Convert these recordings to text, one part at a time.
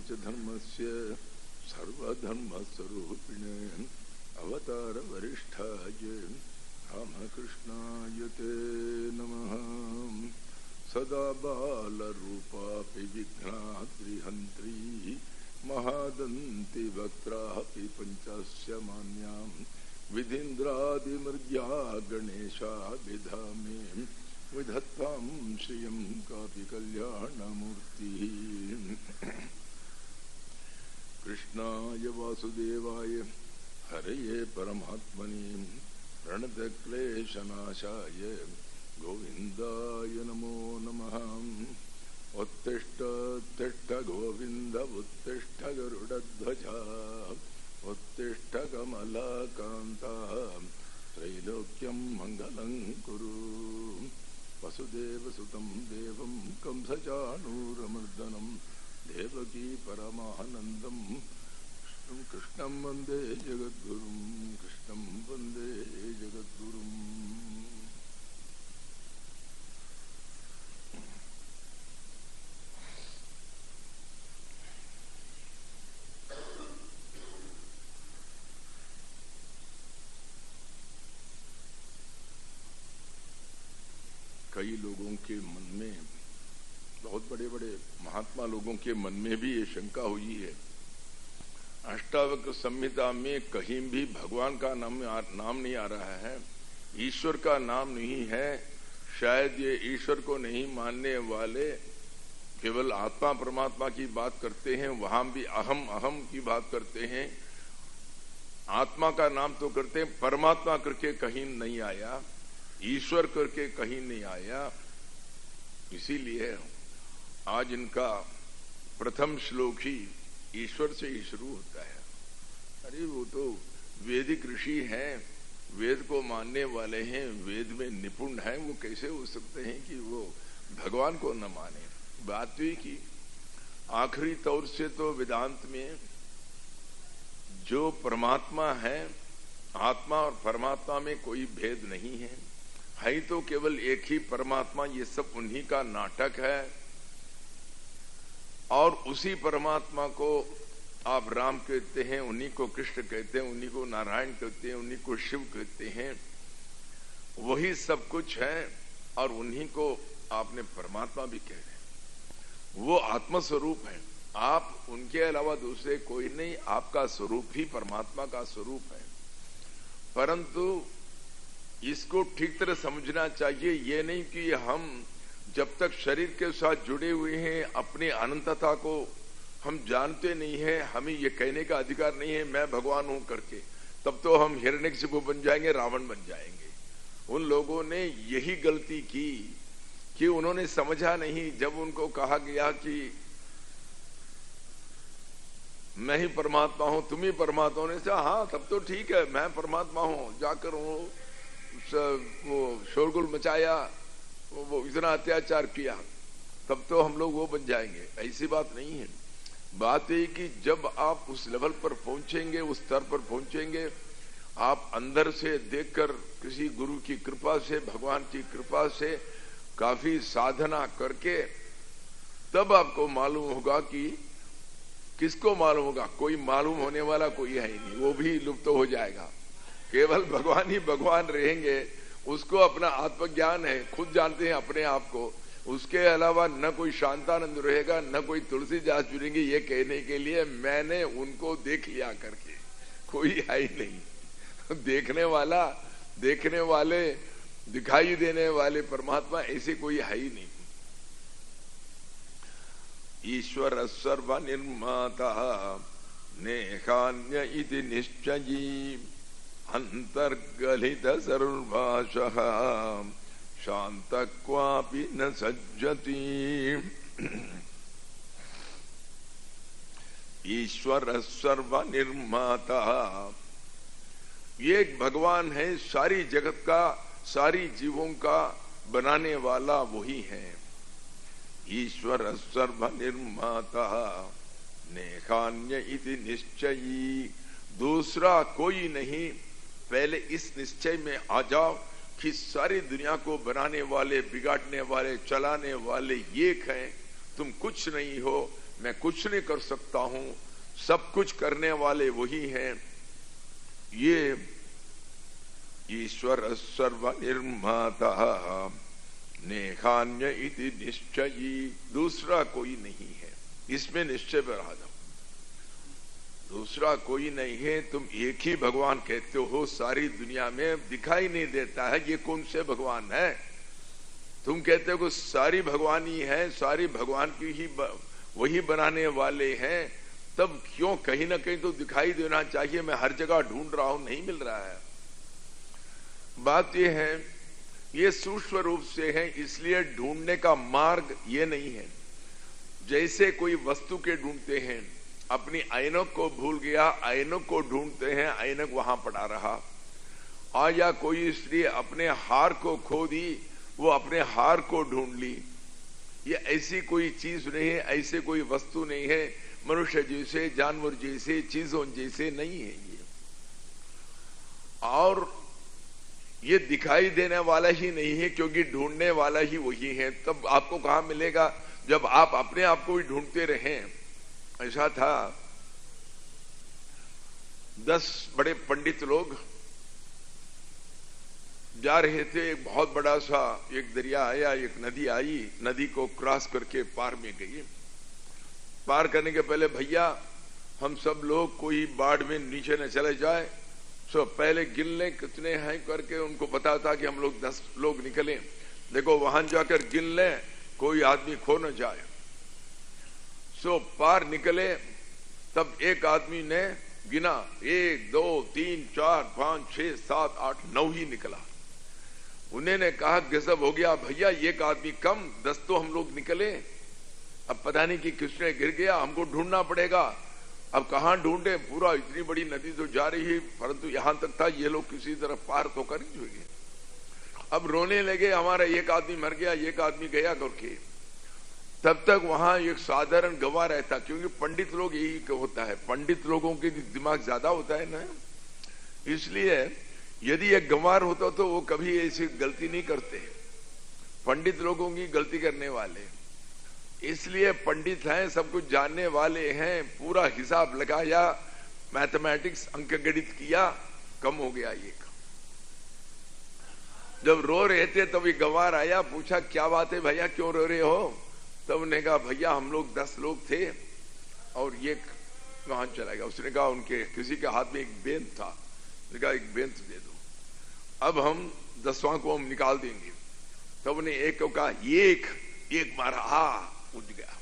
च धर्मस्य सर्वधर्मस्वरूपिणे अवतार वरिष्ठाय रामकृष्णाय ते नमः। सदा बालरूपापि विघ्नाद्रिहन्त्री महादन्ति वक्त्रापि पञ्चास्य मान्यां विधीन्द्रादिमृग्या गणेशाभिधामे विधत्तां श्रियं कापि कल्याणमूर्तिः। कृष्णाय वासुदेवाय हरये परमात्मने प्रणतक्लेशनाशाय गोविन्दाय नमो नमः। उत्तिष्ठ उत्तिष्ठ गोविन्द उत्तिष्ठ गरुडध्वजा उत्तिष्ठ कमलाकान्ता त्रैलोक्यं मङ्गलं कुरु। वसुदेवसुतं देवं कंसचाणूरमर्दनं देवकी परमानन्दं कृष्णं वन्दे जगद्गुरुं कृष्णं वन्दे जगद्गुरुम्। कई लोगों के मन में, बहुत बड़े बड़े महात्मा लोगों के मन में भी ये शंका हुई है। अष्टावक्र संहिता में कहीं भी भगवान का नाम नहीं आ रहा है, ईश्वर का नाम नहीं है। शायद ये ईश्वर को नहीं मानने वाले केवल आत्मा परमात्मा की बात करते हैं, वहां भी अहम अहम की बात करते हैं। आत्मा का नाम तो करते हैं, परमात्मा करके कहीं नहीं आया, ईश्वर करके कहीं नहीं आया। इसीलिए आज इनका प्रथम श्लोक ही ईश्वर से ही शुरू होता है। अरे वो तो वैदिक ऋषि हैं, वेद को मानने वाले हैं, वेद में निपुण हैं, वो कैसे हो सकते हैं कि वो भगवान को न माने। बात हुई कि आखिरी तौर से तो वेदांत में जो परमात्मा है, आत्मा और परमात्मा में कोई भेद नहीं है तो केवल एक ही परमात्मा, ये सब उन्हीं का नाटक है। और उसी परमात्मा को आप राम कहते हैं, उन्हीं को कृष्ण कहते हैं, उन्हीं को नारायण कहते हैं, उन्हीं को शिव कहते हैं, वही सब कुछ है। और उन्हीं को आपने परमात्मा भी कह रहे हैं। वो आत्मस्वरूप है, आप उनके अलावा दूसरे कोई नहीं, आपका स्वरूप ही परमात्मा का स्वरूप है। परंतु इसको ठीक तरह समझना चाहिए, ये नहीं कि हम जब तक शरीर के साथ जुड़े हुए हैं अपनी अनंतता को हम जानते नहीं है, हमें ये कहने का अधिकार नहीं है मैं भगवान हूं करके, तब तो हम हिरण्यकशिपु बन जाएंगे, रावण बन जाएंगे। उन लोगों ने यही गलती की कि उन्होंने समझा नहीं। जब उनको कहा गया कि मैं ही परमात्मा हूं, तुम ही परमात्मा हो, ने हाँ तब तो ठीक है, मैं परमात्मा हूं, जाकर वो शोरगुल मचाया, वो इतना अत्याचार किया, तब तो हम लोग वो बन जाएंगे। ऐसी बात नहीं है। बात है कि जब आप उस लेवल पर पहुंचेंगे, उस स्तर पर पहुंचेंगे, आप अंदर से देखकर किसी गुरु की कृपा से, भगवान की कृपा से काफी साधना करके तब आपको मालूम होगा कि किसको मालूम होगा, कोई मालूम होने वाला कोई है ही नहीं, वो भी लुप्त हो जाएगा। केवल भगवान ही भगवान रहेंगे। उसको अपना आत्मज्ञान है, खुद जानते हैं अपने आप को। उसके अलावा न कोई शांतानंद रहेगा, न कोई तुलसीदास जुड़ेंगे ये कहने के लिए मैंने उनको देख लिया करके, कोई है ही नहीं। देखने वाले दिखाई देने वाले परमात्मा ऐसे कोई है ही नहीं। ईश्वर सर्वनिर्माता नेहान्य इति निश्चयी अंतर्गलित सर्वाशः शांत क्वापि न सज्जति। ईश्वर सर्वनिर्माता, ये एक भगवान है, सारी जगत का, सारी जीवों का बनाने वाला वही है। ईश्वर सर्वनिर्माता नेहान्य इति निश्चयी, दूसरा कोई नहीं। पहले इस निश्चय में आ जाओ कि सारी दुनिया को बनाने वाले, बिगाड़ने वाले, चलाने वाले एक हैं, तुम कुछ नहीं हो। मैं कुछ नहीं कर सकता हूं, सब कुछ करने वाले वही हैं। ये ईश्वर सर्वनिर्माता नेहान्य इति निश्चयी, दूसरा कोई नहीं है, इसमें निश्चय पर आ जाओ। दूसरा कोई नहीं है, तुम एक ही भगवान कहते हो, सारी दुनिया में दिखाई नहीं देता है ये कौन से भगवान है। तुम कहते हो सारी भगवान ही है, सारी भगवान की ही वही बनाने वाले हैं, तब क्यों कहीं ना कहीं तो दिखाई देना चाहिए। मैं हर जगह ढूंढ रहा हूं, नहीं मिल रहा है। बात यह है, ये सूक्ष्म रूप से है, इसलिए ढूंढने का मार्ग ये नहीं है। जैसे कोई वस्तु के ढूंढते हैं, अपनी ऐनक को भूल गया, ऐनक को ढूंढते हैं, ऐनक वहां पड़ा रहा। और या कोई स्त्री अपने हार को खो दी, वो अपने हार को ढूंढ ली। ये ऐसी कोई चीज नहीं है, ऐसे कोई वस्तु नहीं है, मनुष्य जैसे, जानवर जैसे, चीजों जैसे नहीं है ये। और ये दिखाई देने वाला ही नहीं है, क्योंकि ढूंढने वाला ही वही है। तब आपको कहां मिलेगा, जब आप अपने आप को ही ढूंढते रहें। ऐसा था, 10 बड़े पंडित लोग जा रहे थे, एक बहुत बड़ा सा एक दरिया आया, एक नदी आई, नदी को क्रॉस करके पार में गई। पार करने के पहले, भैया हम सब लोग कोई बाढ़ में नीचे न चले जाए, सो पहले गिन लें कितने हैं करके। उनको पता था कि हम लोग 10 लोग निकले, देखो वहां जाकर गिन लें, कोई आदमी खो न जाए। सो पार निकले, तब एक आदमी ने गिना, 1 2 3 4 5 6 7 8 9 ही निकला। उन्होंने कहा गजब हो गया भैया, एक आदमी कम, 10 तो हम लोग निकले, अब पता नहीं कि किसने गिर गया, हमको ढूंढना पड़ेगा। अब कहां ढूंढे, पूरा इतनी बड़ी नदी तो जा रही है, परंतु यहां तक था, ये लोग किसी तरह पार तो कर ही गए। अब रोने लगे, हमारा एक आदमी मर गया, एक आदमी गया करके। तब तक वहां एक साधारण गवाह रहता, क्योंकि पंडित लोग यही होता है, पंडित लोगों के दिमाग ज्यादा होता है ना, इसलिए यदि एक गंवार होता तो वो कभी ऐसी गलती नहीं करते, पंडित लोगों की गलती करने वाले। इसलिए पंडित हैं, सब कुछ जानने वाले हैं, पूरा हिसाब लगाया, मैथमेटिक्स अंकगणित किया, कम हो गया ये। जब रो रहे थे तब ये गंवार आया, पूछा क्या बात है भैया, क्यों रो रहे हो। तब उन्होंने कहा भैया हम लोग 10 लोग थे और ये वहां चला गया। उसने कहा उनके किसी के हाथ में एक बेंत था, उसने कहा एक बेंत दे दो, अब हम 10वां को हम निकाल देंगे। तब उन्हें एक को कहा एक मारा, उठ गया,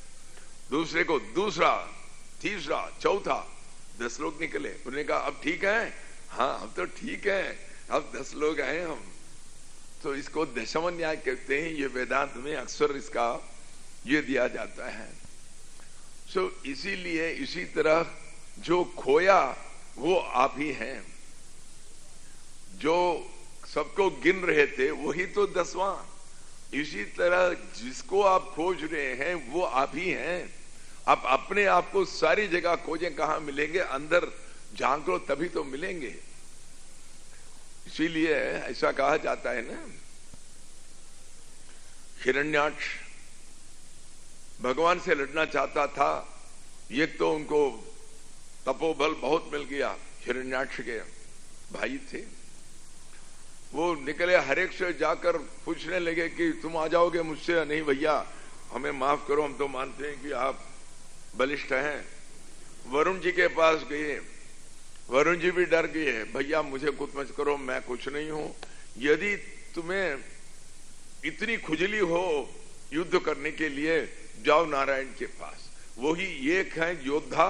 दूसरे को दूसरा, तीसरा, चौथा, 10 लोग निकले। उन्होंने कहा अब ठीक है, हाँ अब तो ठीक है, अब 10 लोग आए हम। तो इसको दशम न्याय कहते हैं, ये वेदांत में अक्सर इसका ये दिया जाता है। सो इसीलिए इसी तरह जो खोया वो आप ही हैं, जो सबको गिन रहे थे वही तो 10वां। इसी तरह जिसको आप खोज रहे हैं वो आप ही हैं। आप अपने आप को सारी जगह खोजें, कहां मिलेंगे, अंदर झांक लो तभी तो मिलेंगे। इसीलिए ऐसा कहा जाता है ना, हिरण्याक्ष भगवान से लड़ना चाहता था, एक तो उनको तपोबल बहुत मिल गया, हिरण्याक्ष के भाई थे, वो निकले, हर एक से जाकर पूछने लगे कि तुम आ जाओगे मुझसे। नहीं भैया हमें माफ करो, हम तो मानते हैं कि आप बलिष्ठ हैं। वरुण जी के पास गए, वरुण जी भी डर गए, भैया मुझे कुछ मत करो, मैं कुछ नहीं हूं। यदि तुम्हें इतनी खुजली हो युद्ध करने के लिए, जाओ नारायण के पास, वही एक है योद्धा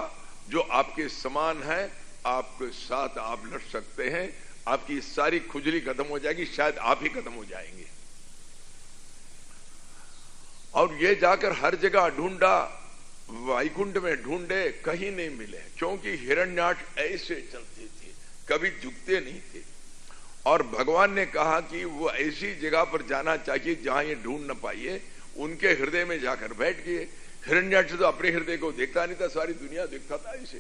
जो आपके समान है, आपके साथ आप लड़ सकते हैं, आपकी सारी खुजली खत्म हो जाएगी, शायद आप ही खत्म हो जाएंगे। और ये जाकर हर जगह ढूंढा, वैकुंठ में ढूंढे, कहीं नहीं मिले, क्योंकि हिरण्याक्ष ऐसे चलते थे, कभी झुकते नहीं थे। और भगवान ने कहा कि वो ऐसी जगह पर जाना चाहिए जहां ये ढूंढ न पाइए, उनके हृदय में जाकर बैठ गए। हिरण्याक्ष तो अपने हृदय को देखता नहीं था, सारी दुनिया देखता था इसे,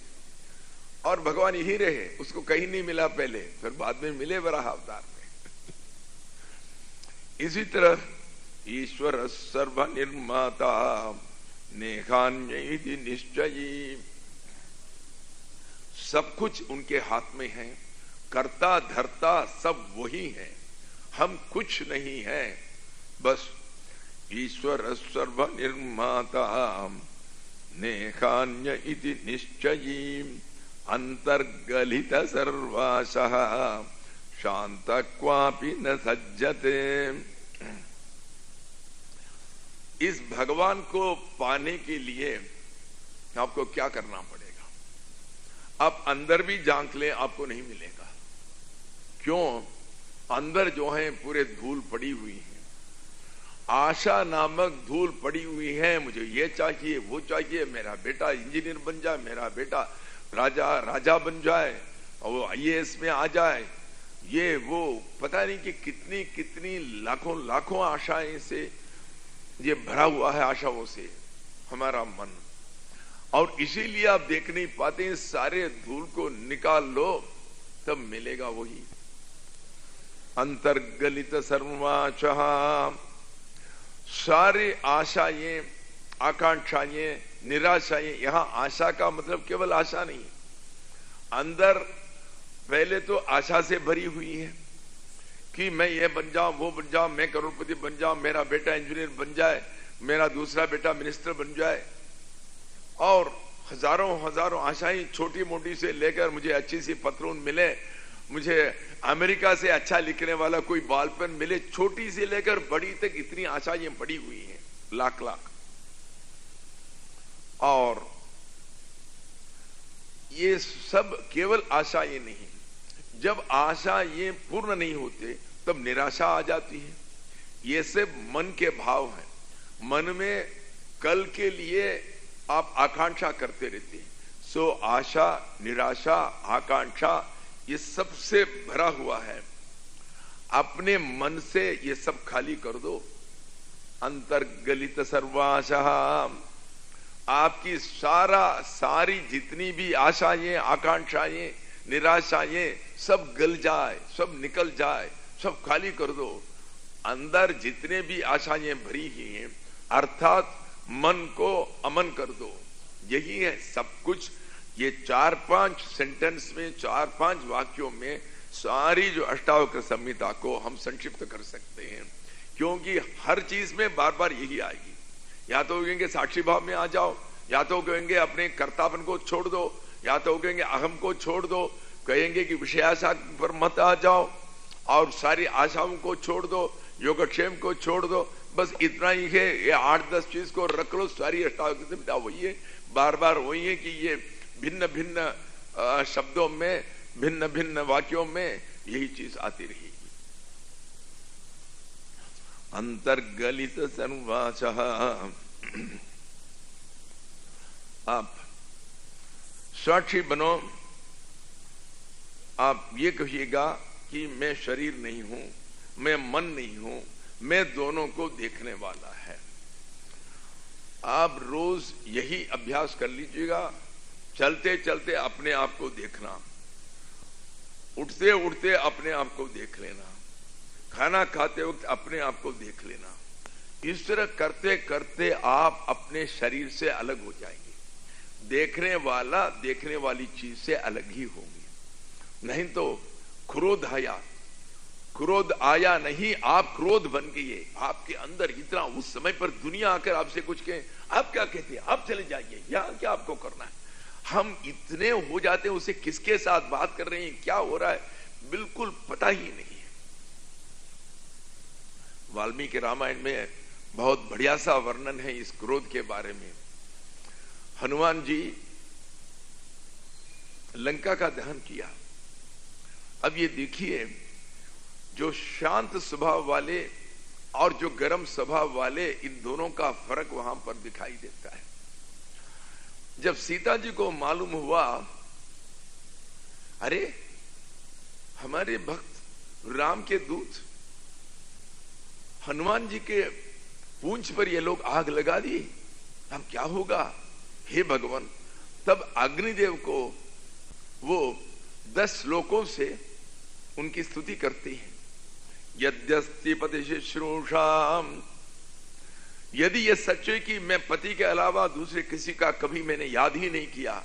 और भगवान यही रहे, उसको कहीं नहीं मिला पहले, फिर बाद में मिले वराह अवतार में। इसी तरह ईश्वर सर्वनिर्माता नेहान्य इति निश्चयी। सब कुछ उनके हाथ में है, कर्ता धर्ता सब वही है, हम कुछ नहीं है, बस ईश्वर सर्व निर्माता नेहान्य इति निश्चयी। अंतर्गलित सर्वाशः शांत क्वापि न सज्जते। इस भगवान को पाने के लिए आपको क्या करना पड़ेगा? आप अंदर भी झांक लें, आपको नहीं मिलेगा। क्यों? अंदर जो है पूरे धूल पड़ी हुई है, आशा नामक धूल पड़ी हुई है। मुझे ये चाहिए, वो चाहिए, मेरा बेटा इंजीनियर बन जाए, मेरा बेटा राजा बन जाए, और वो IAS में आ जाए, ये वो पता नहीं कि कितनी कितनी लाखों आशाएं से ये भरा हुआ है, आशाओं से हमारा मन। और इसीलिए आप देख नहीं पाते, सारे धूल को निकाल लो तब मिलेगा वही। अंतर्गलित सर्वाशः, सारे आशाएं, आकांक्षाएं, निराशाएं। यहां आशा का मतलब केवल आशा नहीं, अंदर पहले तो आशा से भरी हुई है कि मैं ये बन जाऊं, वो बन जाऊं, मैं करोड़पति बन जाऊं, मेरा बेटा इंजीनियर बन जाए, मेरा दूसरा बेटा मिनिस्टर बन जाए। और हजारों आशाएं, छोटी मोटी से लेकर मुझे अच्छी सी पतलून मिले, मुझे अमेरिका से अच्छा लिखने वाला कोई बॉल पेन मिले, छोटी से लेकर बड़ी तक इतनी आशाएं पड़ी हुई हैं, लाख। और ये सब केवल आशाएं नहीं, जब आशा ये पूर्ण नहीं होते तब निराशा आ जाती है। ये सब मन के भाव हैं। मन में कल के लिए आप आकांक्षा करते रहते हैं। सो आशा, निराशा, आकांक्षा ये सबसे भरा हुआ है। अपने मन से ये सब खाली कर दो। अंतर्गलित सर्वाशः, आपकी सारी जितनी भी आशाएं, आकांक्षाएं, निराशाएं सब गल जाए, सब निकल जाए, सब खाली कर दो। अंदर जितने भी आशाएं भरी हुई हैं, अर्थात मन को अमन कर दो। यही है सब कुछ। ये 4-5 सेंटेंस में, 4-5 वाक्यों में सारी जो अष्टावक्र संहिता को हम संक्षिप्त कर सकते हैं, क्योंकि हर चीज में बार बार यही आएगी। या तो कहेंगे साक्षी भाव में आ जाओ, या तो कहेंगे अपने कर्तापन को छोड़ दो, या तो कहेंगे अहम को छोड़ दो, कहेंगे कि विषयाशा पर मत आ जाओ और सारी आशाओं को छोड़ दो, योगक्षेम को छोड़ दो। बस इतना ही है। ये 8-10 चीज को रख लो, सारी अष्टावक्र संहिता वही है। बार बार वही है कि ये भिन्न भिन्न शब्दों में, भिन्न भिन्न वाक्यों में यही चीज आती रहेगी। अंतर्गलित सर्वाशः, आप साक्षी बनो। आप ये कहिएगा कि मैं शरीर नहीं हूं, मैं मन नहीं हूं, मैं दोनों को देखने वाला है। आप रोज यही अभ्यास कर लीजिएगा। चलते चलते अपने आप को देखना, उठते उठते अपने आप को देख लेना, खाना खाते वक्त अपने आप को देख लेना। इस तरह करते करते आप अपने शरीर से अलग हो जाएंगे। देखने वाला देखने वाली चीज से अलग ही होंगे। नहीं तो क्रोध आया नहीं, आप क्रोध बन गए। आपके अंदर इतना, उस समय पर दुनिया आकर आपसे कुछ कहे, आप क्या कहते हैं, आप चले जाइए, यहां क्या आपको करना है। हम इतने हो जाते हैं, उसे किसके साथ बात कर रहे हैं, क्या हो रहा है, बिल्कुल पता ही नहीं है। वाल्मीकि रामायण में बहुत बढ़िया सा वर्णन है इस क्रोध के बारे में। हनुमान जी लंका का दहन किया। अब ये देखिए, जो शांत स्वभाव वाले और जो गर्म स्वभाव वाले, इन दोनों का फर्क वहां पर दिखाई देता है। जब सीता जी को मालूम हुआ, अरे हमारे भक्त राम के दूत हनुमान जी के पूंछ पर ये लोग आग लगा दी, अब क्या होगा, हे भगवान। तब अग्निदेव को वो 10 श्लोकों से उनकी स्तुति करती है। यद्यस्ति पति शुश्रूषाम यदि यह सच है कि मैं पति के अलावा दूसरे किसी का कभी मैंने याद ही नहीं किया,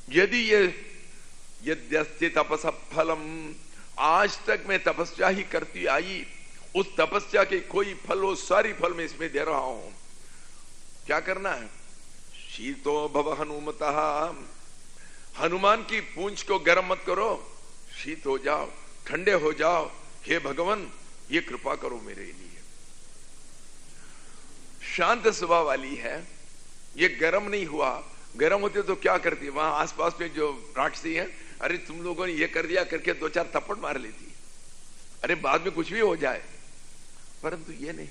यदि यद्यस्ति तपस फलम, आज तक मैं तपस्या ही करती आई, उस तपस्या के कोई फल हो, सारी फल मैं इसमें दे रहा हूं, क्या करना है? शीतो भव हनुमतः, हनुमान की पूंछ को गर्म मत करो, शीत हो जाओ, ठंडे हो जाओ, हे भगवान ये कृपा करो मेरे लिए। शांत स्वभाव वाली है, ये गर्म नहीं हुआ, गर्म होते तो क्या करती, वहां आसपास में जो राक्षसी है, अरे तुम लोगों ने ये कर दिया करके 2-4 थप्पड़ मार लेती, अरे बाद में कुछ भी हो जाए। परंतु ये नहीं,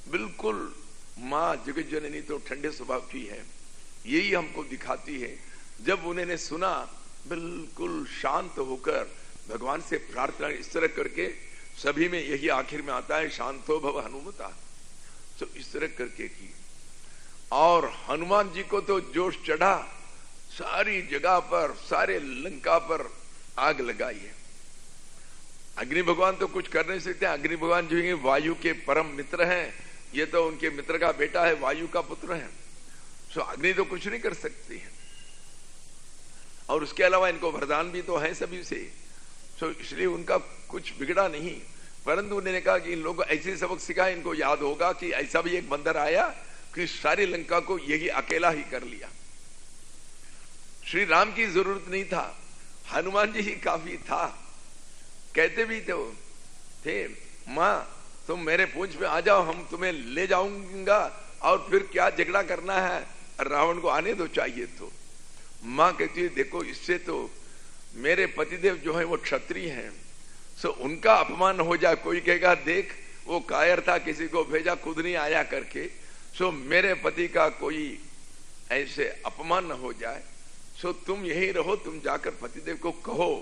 बिल्कुल मां जगत जननी तो ठंडे स्वभाव की है, यही हमको दिखाती है। जब उन्होंने सुना, बिल्कुल शांत होकर भगवान से प्रार्थना इस तरह करके, सभी में यही आखिर में आता है, शांतो भव हनुमता, तो इस तरह करके की। और हनुमान जी को तो जोश चढ़ा, सारी जगह पर, सारे लंका पर आग लगाई है। अग्नि भगवान तो कुछ कर नहीं सकते, अग्नि भगवान जो है वायु के परम मित्र हैं, ये तो उनके मित्र का बेटा है, वायु का पुत्र है, तो अग्नि तो कुछ नहीं कर सकती है। और उसके अलावा इनको वरदान भी तो है सभी से, तो इसलिए उनका कुछ बिगड़ा नहीं। परंतु उन्होंने कहा कि इन लोगों को ऐसे सबक सिखाए, इनको याद होगा कि ऐसा भी एक बंदर आया कि सारी लंका को यही अकेला ही कर लिया। श्री राम की जरूरत नहीं था, हनुमान जी ही काफी था। कहते भी थे मां तुम मेरे पूंछ में आ जाओ, हम तुम्हें ले जाऊंगा, और फिर क्या झगड़ा करना है, रावण को आने दो चाहिए तो। मां कहती है देखो इससे तो मेरे पतिदेव जो है वो क्षत्रिय हैं, सो उनका अपमान हो जाए, कोई कहेगा देख वो कायर था, किसी को भेजा खुद नहीं आया करके, सो मेरे पति का कोई ऐसे अपमान न हो जाए, सो तुम यही रहो, तुम जाकर पतिदेव को कहो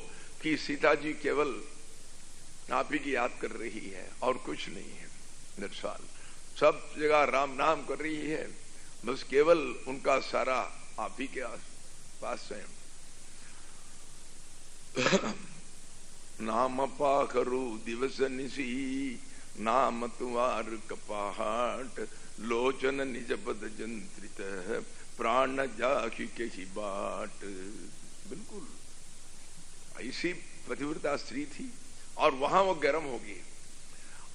कि सीता जी केवल आप ही की याद कर रही है और कुछ नहीं है, निर्साल सब जगह राम नाम कर रही है, बस केवल उनका सारा आप ही के पास है। नाम पाखरु दिवस निसी, नाम तुम्हार कपाहट, लोचन निज पद जंत्रित, प्राण जाखी के ही बाट। बिल्कुल ऐसी पतिव्रता स्त्री थी, और वहां वो गर्म होगी।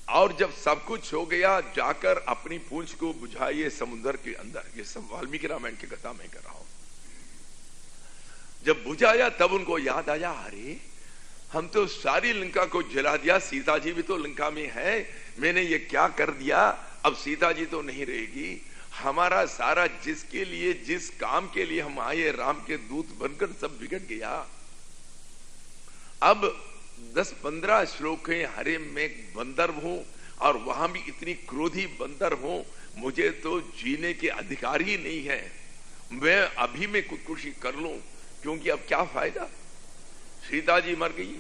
और जब सब कुछ हो गया, जाकर अपनी पूंछ को बुझाइए समुद्र के अंदर, ये सब वाल्मीकि रामायण की कथा में कर रहा हूं। जब बुझाया तब उनको याद आया, अरे हम तो सारी लंका को जला दिया, सीता जी भी तो लंका में है, मैंने ये क्या कर दिया, अब सीता जी तो नहीं रहेगी, हमारा सारा जिसके लिए, जिस काम के लिए हम आए, राम के दूत बनकर सब बिगड़ गया। अब 10-15 श्लोक है, हरे मैं बंदर हूं और वहां भी इतनी क्रोधी बंदर हूं, मुझे तो जीने के अधिकार ही नहीं है, मैं अभी में खुदकुशी कर लूं, क्योंकि अब क्या फायदा, सीता जी मर गई।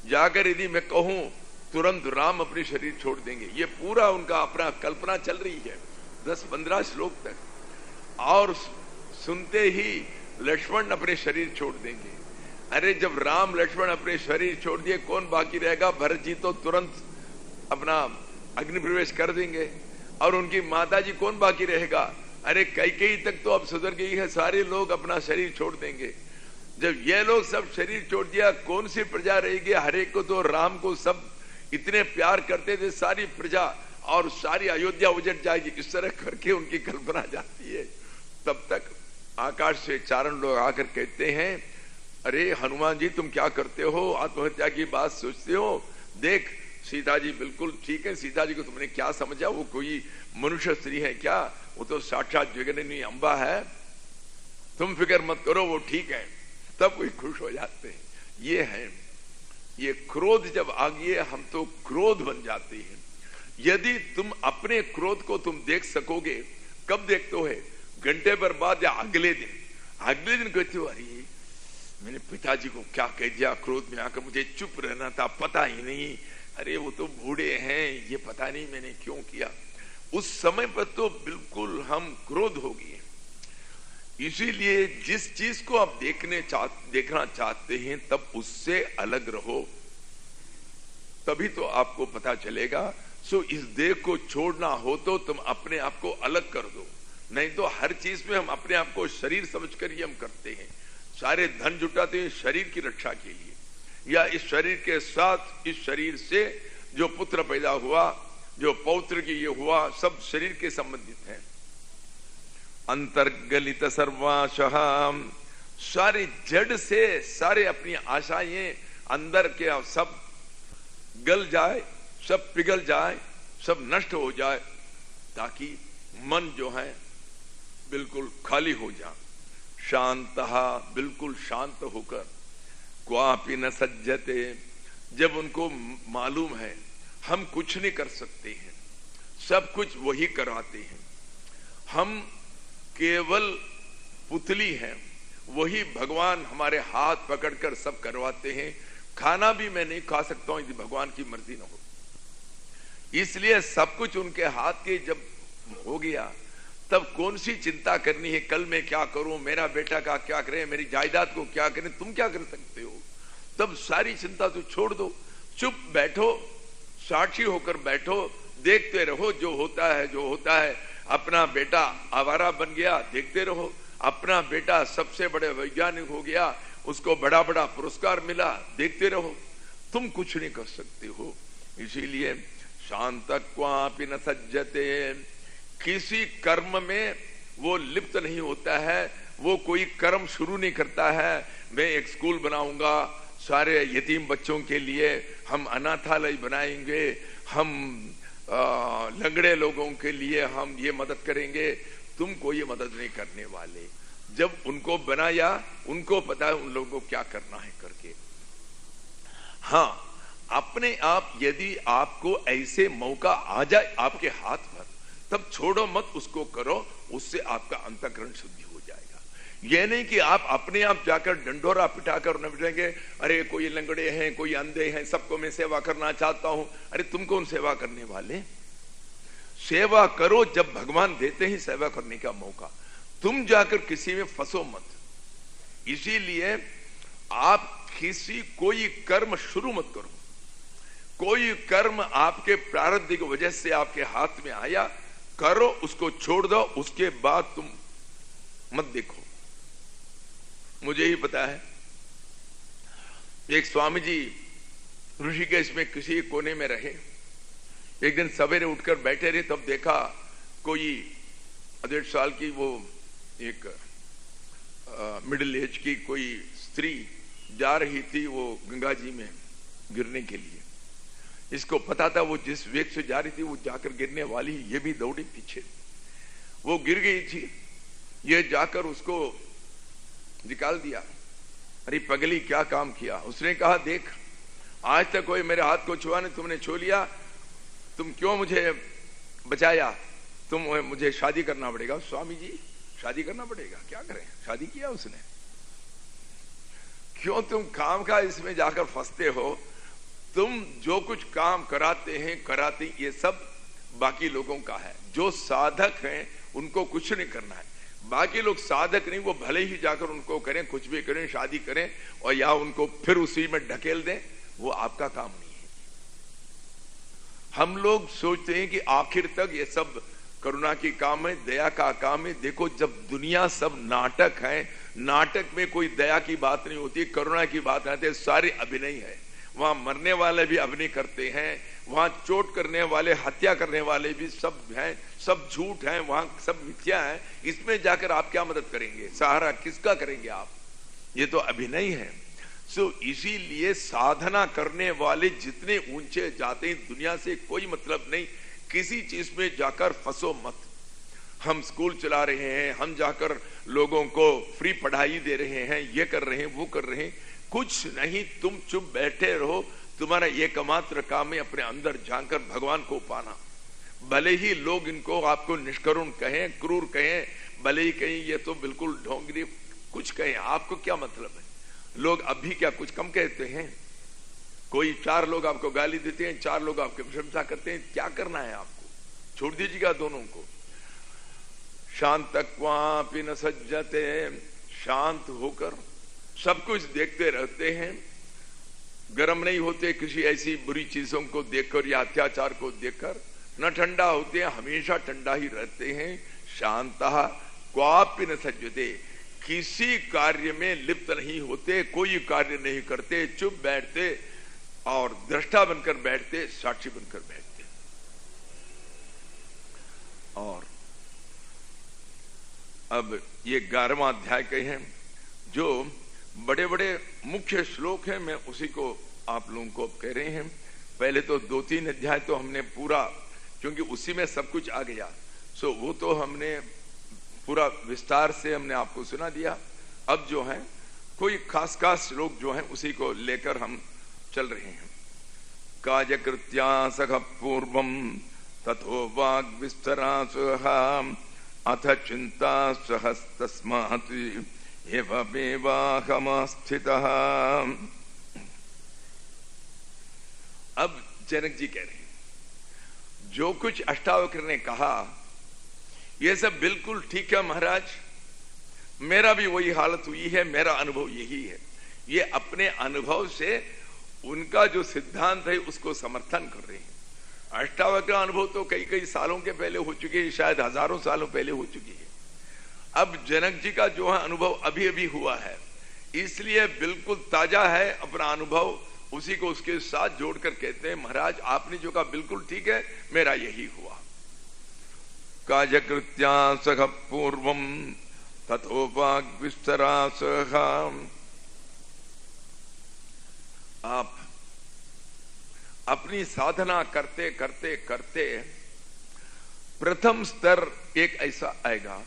जाकर यदि मैं कहूं तुरंत राम अपने शरीर छोड़ देंगे, ये पूरा उनका अपना कल्पना चल रही है 10-15 श्लोक तक, और सुनते ही लक्ष्मण अपने शरीर छोड़ देंगे। अरे जब राम लक्ष्मण अपने शरीर छोड़ दिए, कौन बाकी रहेगा? भरत जी तो तुरंत अपना अग्नि प्रवेश कर देंगे, और उनकी माता जी कौन बाकी रहेगा? अरे कैकेयी तक तो अब सुधर गई है, सारे लोग अपना शरीर छोड़ देंगे। जब ये लोग सब शरीर छोड़ दिया, कौन सी प्रजा रहेगी? हरेक को तो राम को सब इतने प्यार करते थे, सारी प्रजा और सारी अयोध्या उजट जाएगी, इस तरह करके उनकी कल्पना जाती है। तब तक आकाश से चारण लोग आकर कहते हैं, अरे हनुमान जी तुम क्या करते हो, आत्महत्या की बात सोचते हो? देख सीता जी बिल्कुल ठीक है, सीता जी को तुमने क्या समझा, वो कोई मनुष्य स्त्री है क्या? वो तो साक्षात जगन्नाथ अंबा है, तुम फिक्र मत करो, वो ठीक है। तब कोई खुश हो जाते हैं। ये है, ये क्रोध जब आ गए, हम तो क्रोध बन जाते हैं। यदि तुम अपने क्रोध को तुम देख सकोगे, कब देखते हो? घंटे भर बाद या अगले दिन कहते हो, अरे मैंने पिताजी को क्या कह दिया, क्रोध में आकर मुझे चुप रहना था, पता ही नहीं, अरे वो तो बूढ़े हैं, ये पता नहीं मैंने क्यों किया। उस समय पर तो बिल्कुल हम क्रोध हो गए। इसीलिए जिस चीज को आप देखना चाहते हैं, तब उससे अलग रहो, तभी तो आपको पता चलेगा सो इस देह को छोड़ना हो तो तुम अपने आप को अलग कर दो, नहीं तो हर चीज में हम अपने आप को शरीर समझकर ही हम करते हैं। सारे धन जुटाते हैं शरीर की रक्षा के लिए, या इस शरीर के साथ इस शरीर से जो पुत्र पैदा हुआ, जो पौत्र की ये हुआ, सब शरीर के संबंधित है। अंतर्गलित सर्वाशः, सारी जड़ से सारे अपनी आशाएं अंदर के सब गल जाए, सब पिघल जाए, सब नष्ट हो जाए, ताकि मन जो है बिल्कुल खाली हो जाए। शांतः, बिल्कुल शांत होकर, क्वापि न सज्जते, जब उनको मालूम है हम कुछ नहीं कर सकते हैं, सब कुछ वही कराते हैं, हम केवल पुतली हैं, वही भगवान हमारे हाथ पकड़कर सब करवाते हैं। खाना भी मैं नहीं खा सकता हूं यदि भगवान की मर्जी न हो, इसलिए सब कुछ उनके हाथ के जब हो गया तब कौन सी चिंता करनी है, कल मैं क्या करूं, मेरा बेटा का क्या करे, मेरी जायदाद को क्या करें, तुम क्या कर सकते हो। तब सारी चिंता तो छोड़ दो, चुप बैठो, साक्षी होकर बैठो, देखते रहो जो होता है, जो होता है। अपना बेटा आवारा बन गया, देखते रहो, अपना बेटा सबसे बड़े वैज्ञानिक हो गया, उसको बड़ा बड़ा पुरस्कार मिला, देखते रहो, तुम कुछ नहीं कर सकते हो। इसीलिए शांतक्वापि न सज्जते, किसी कर्म में वो लिप्त नहीं होता है, वो कोई कर्म शुरू नहीं करता है। मैं एक स्कूल बनाऊंगा सारे यतीम बच्चों के लिए, हम अनाथालय बनाएंगे, हम लंगड़े लोगों के लिए हम ये मदद करेंगे। तुम कोई मदद नहीं करने वाले। जब उनको बनाया, उनको पता है उन लोगों को क्या करना है करके। हाँ, अपने आप यदि आपको ऐसे मौका आ जाए आपके हाथ पर, तब छोड़ो मत, उसको करो, उससे आपका अंतःकरण शुद्धि हो जाएगा। यह नहीं कि आप अपने आप जाकर डंडोरा पिटाकर न बिठाएंगे, अरे कोई लंगड़े हैं, कोई अंधे हैं, सबको मैं सेवा करना चाहता हूं। अरे तुम कौन सेवा करने वाले? सेवा करो जब भगवान देते हैं सेवा करने का मौका, तुम जाकर किसी में फंसो मत। इसीलिए आप किसी कोई कर्म शुरू मत करो। कोई कर्म आपके प्रारब्ध की वजह से आपके हाथ में आया, करो, उसको छोड़ दो, उसके बाद तुम मत देखो। मुझे ही पता है, एक स्वामी जी ऋषिकेश में किसी कोने में रहे, एक दिन सवेरे उठकर बैठे रहे, तब देखा कोई 1.5 साल की वो एक मिडिल एज की कोई स्त्री जा रही थी वो गंगा जी में गिरने के लिए। इसको पता था वो जिस वेग से जा रही थी वो जाकर गिरने वाली, ये भी दौड़ी पीछे। वो गिर गई थी, ये जाकर उसको निकाल दिया। अरे पगली क्या काम किया। उसने कहा, देख आज तक कोई मेरे हाथ को छुआ नहीं, तुमने छू लिया, तुम क्यों मुझे बचाया, तुम मुझे शादी करना पड़ेगा। स्वामी जी शादी करना पड़ेगा, क्या करें, शादी किया उसने। क्यों तुम काम का इसमें जाकर फंसते हो। तुम जो कुछ काम कराते हैं ये सब बाकी लोगों का है। जो साधक हैं उनको कुछ नहीं करना है। बाकी लोग साधक नहीं, वो भले ही जाकर उनको करें, कुछ भी करें, शादी करें और या उनको फिर उसी में ढकेल दें, वो आपका काम नहीं है। हम लोग सोचते हैं कि आखिर तक ये सब करुणा की काम है, दया का काम है। देखो, जब दुनिया सब नाटक है, नाटक में कोई दया की बात नहीं होती, करुणा की बात आती है, सारे अभिनय है। वहां मरने वाले भी अभिनय करते हैं, वहां चोट करने वाले, हत्या करने वाले भी सब हैं, सब झूठ हैं, वहां सब मिथ्या है। इसमें जाकर आप क्या मदद करेंगे, सहारा किसका करेंगे आप? ये तो अभिनय है। सो इसीलिए साधना करने वाले जितने ऊंचे जाते हैं, दुनिया से कोई मतलब नहीं, किसी चीज में जाकर फंसो मत। हम स्कूल चला रहे हैं, हम जाकर लोगों को फ्री पढ़ाई दे रहे हैं, ये कर रहे हैं, वो कर रहे हैं, कुछ नहीं, तुम चुप बैठे रहो। तुम्हारा एकमात्र काम है अपने अंदर जाकर भगवान को पाना। भले ही लोग इनको आपको निष्करुण कहें, क्रूर कहें, भले ही कहें ये तो बिल्कुल ढोंगरी, कुछ कहें, आपको क्या मतलब है। लोग अभी क्या कुछ कम कहते हैं? कोई 4 लोग आपको गाली देते हैं, 4 लोग आपकी प्रशंसा करते हैं, क्या करना है आपको? छोड़ दीजिएगा दोनों को। शांतक्वापि न सज्जते, शांत होकर सब कुछ देखते रहते हैं। गर्म नहीं होते किसी ऐसी बुरी चीजों को देखकर या अत्याचार को देखकर, न ठंडा होते, हमेशा ठंडा ही रहते हैं। शांतः क्वापि न सज्जते, किसी कार्य में लिप्त नहीं होते, कोई कार्य नहीं करते, चुप बैठते और दृष्टा बनकर बैठते, साक्षी बनकर बैठते। और अब ये 11वां अध्याय के हैं, जो बड़े बड़े मुख्य श्लोक हैं, मैं उसी को आप लोगों को कह रहे हैं। पहले तो 2-3 अध्याय तो हमने पूरा, क्योंकि उसी में सब कुछ आ गया, सो वो तो हमने पूरा विस्तार से हमने आपको सुना दिया। अब जो है कोई खास खास श्लोक जो है उसी को लेकर हम चल रहे हैं। काजकृत्या सख पूर्वम तथो वाग विस्तरा सुहा अथ चिंता सहस्तस्मात् एवमेवाहमस्थितः। अब जनक जी कह रहे हैं, जो कुछ अष्टावक्र ने कहा ये सब बिल्कुल ठीक है महाराज, मेरा भी वही हालत हुई है, मेरा अनुभव यही है। ये अपने अनुभव से उनका जो सिद्धांत है उसको समर्थन कर रहे हैं। अष्टावक्र अनुभव तो कई कई सालों के पहले हो चुके हैं, शायद हजारों सालों पहले हो चुकी है। अब जनक जी का जो है अनुभव अभी अभी हुआ है, इसलिए बिल्कुल ताजा है अपना अनुभव, उसी को उसके साथ जोड़कर कहते हैं महाराज आपने जो कहा बिल्कुल ठीक है, मेरा यही हुआ। काजकृत्या सख पूर्वम तथो वाग विस्तरा सहा। आप अपनी साधना करते करते करते प्रथम स्तर एक ऐसा आएगा,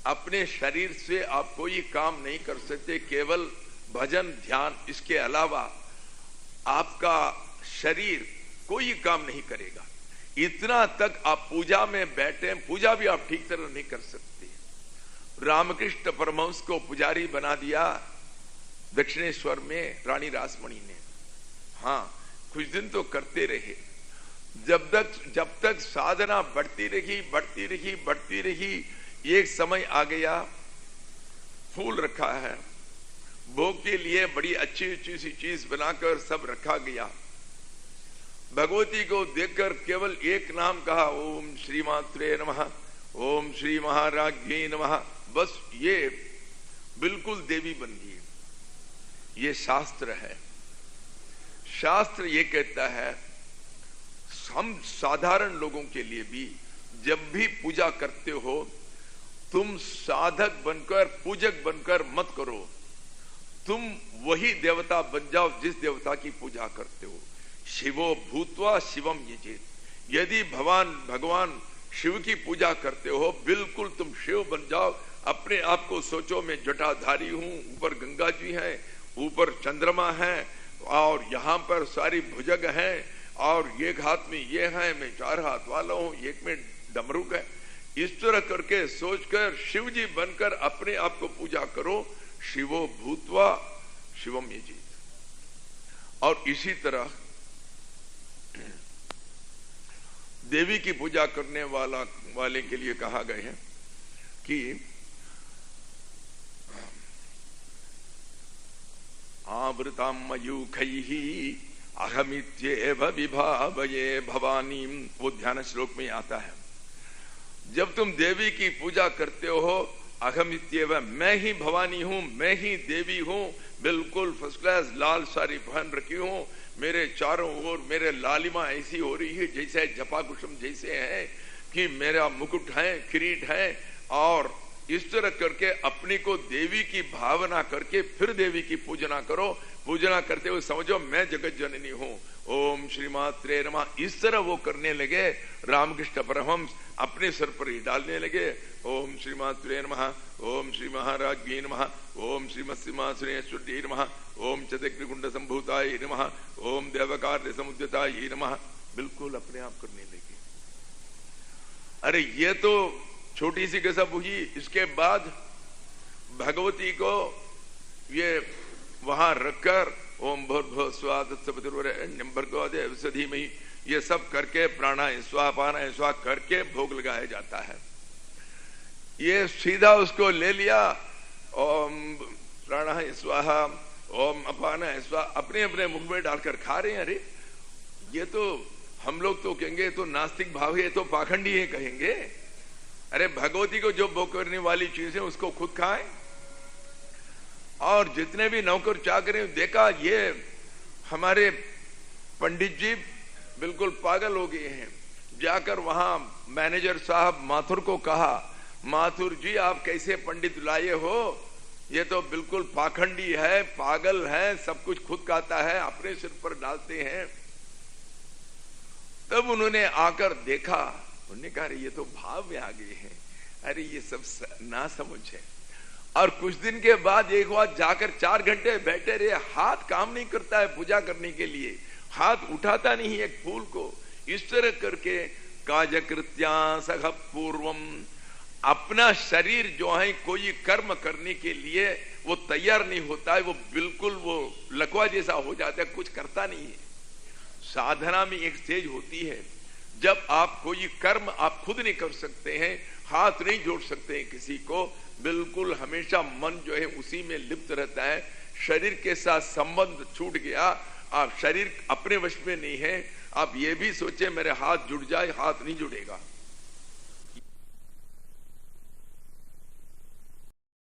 अपने शरीर से आप कोई काम नहीं कर सकते, केवल भजन ध्यान, इसके अलावा आपका शरीर कोई काम नहीं करेगा। इतना तक आप पूजा में बैठे, पूजा भी आप ठीक तरह नहीं कर सकते। रामकृष्ण परमहंस को पुजारी बना दिया दक्षिणेश्वर में रानी रासमणी ने। हाँ, कुछ दिन तो करते रहे, जब तक साधना बढ़ती रही, एक समय आ गया, फूल रखा है, भोग के लिए बड़ी अच्छी अच्छी सी चीज बनाकर सब रखा गया। भगवती को देखकर केवल एक नाम कहा, ओम श्री मात्रे नमः, ओम श्री महाराज्ञे नमः, बस ये बिल्कुल देवी बन गई। ये शास्त्र है, शास्त्र ये कहता है हम साधारण लोगों के लिए भी जब भी पूजा करते हो, तुम साधक बनकर पूजक बनकर मत करो, तुम वही देवता बन जाओ जिस देवता की पूजा करते हो। शिवो भूत्वा शिवम यजेत, यदि भगवान शिव की पूजा करते हो, बिल्कुल तुम शिव बन जाओ। अपने आप को सोचो मैं जटाधारी हूं, ऊपर गंगा जी हैं, ऊपर चंद्रमा है, और यहाँ पर सारी भुजग है, और एक हाथ में ये है, मैं 4 हाथ वाला हूं, एक में डमरुक है। इस तरह करके सोचकर शिव जी बनकर अपने आप को पूजा करो। शिवो भूत्वा शिवम यजेत। और इसी तरह देवी की पूजा करने वाले के लिए कहा गया है कि आवृतां मयूखैः अहमित्येव विभावये भवानी, वो ध्यान श्लोक में आता है। जब तुम देवी की पूजा करते हो, अहमित्येव, मैं ही भवानी हूं, मैं ही देवी हूं, बिल्कुल फर्स्ट क्लास लाल साड़ी पहन रखी हूं, मेरे चारों ओर मेरे लालिमा ऐसी हो रही है जैसे जपा कुसुम जैसे है कि मेरा मुकुट है, किरीट है, और इस तरह करके अपनी को देवी की भावना करके फिर देवी की पूजना करो। पूजना करते हुए समझो मैं जगत जननी हूं, ओम श्री मात्रे नमः। इस तरह वो करने लगे। रामकृष्ण परमहंस अपने सर पर ही डालने लगे, ओम श्री मात्रे नमः, ओम श्री महाराज्ञे नमः, ओम श्रीमत्सिंहासनेश्वरी नमः, ओम चतुर्कुंड संभूताय नमः, ओम देवकार्य समुद्यताय नमः। बिल्कुल अपने आप करने लगे। अरे ये तो छोटी सी गजब हुई। इसके बाद भगवती को ये वहां रखकर ओम भूर्भुवः स्वः तत्सवितुर्वरेण्यं भर्गो देवस्य धीमहि, ये सब करके प्राणायाम स्वापानायाम स्वाहा करके भोग लगाया जाता है। ये सीधा उसको ले लिया, ओम प्राणायाम स्वाहा ओम अपान स्वा अपने अपने मुख में डालकर खा रहे हैं। अरे ये तो हम लोग तो कहेंगे तो नास्तिक भाव है, तो पाखंडी है कहेंगे। अरे भगवती को जो भोग करने वाली चीज है उसको खुद खाएं। और जितने भी नौकर चाकर देखा ये हमारे पंडित जी बिल्कुल पागल हो गए हैं। जाकर वहां मैनेजर साहब माथुर को कहा, माथुर जी आप कैसे पंडित लाए हो, ये तो बिल्कुल पाखंडी है, पागल है, सब कुछ खुद खाता है, अपने सिर पर डालते हैं। तब उन्होंने आकर देखा, उन्होंने कहा ये तो भाव में आ गए हैं, अरे ये सब ना समझ है। और कुछ दिन के बाद एक बार जाकर 4 घंटे बैठे रहे, हाथ काम नहीं करता है पूजा करने के लिए, हाथ उठाता नहीं एक फूल को। इस तरह करके काजकृत्या सख पूर्वम, अपना शरीर जो है कोई कर्म करने के लिए वो तैयार नहीं होता है, वो बिल्कुल वो लकवा जैसा हो जाता है, कुछ करता नहीं है। साधना में एक स्टेज होती है जब आप कोई कर्म आप खुद नहीं कर सकते हैं, हाथ नहीं जोड़ सकते हैं किसी को, बिल्कुल हमेशा मन जो है उसी में लिप्त रहता है, शरीर के साथ संबंध छूट गया, आप शरीर अपने वश में नहीं है। आप ये भी सोचे मेरे हाथ जुड़ जाए, हाथ नहीं जुड़ेगा।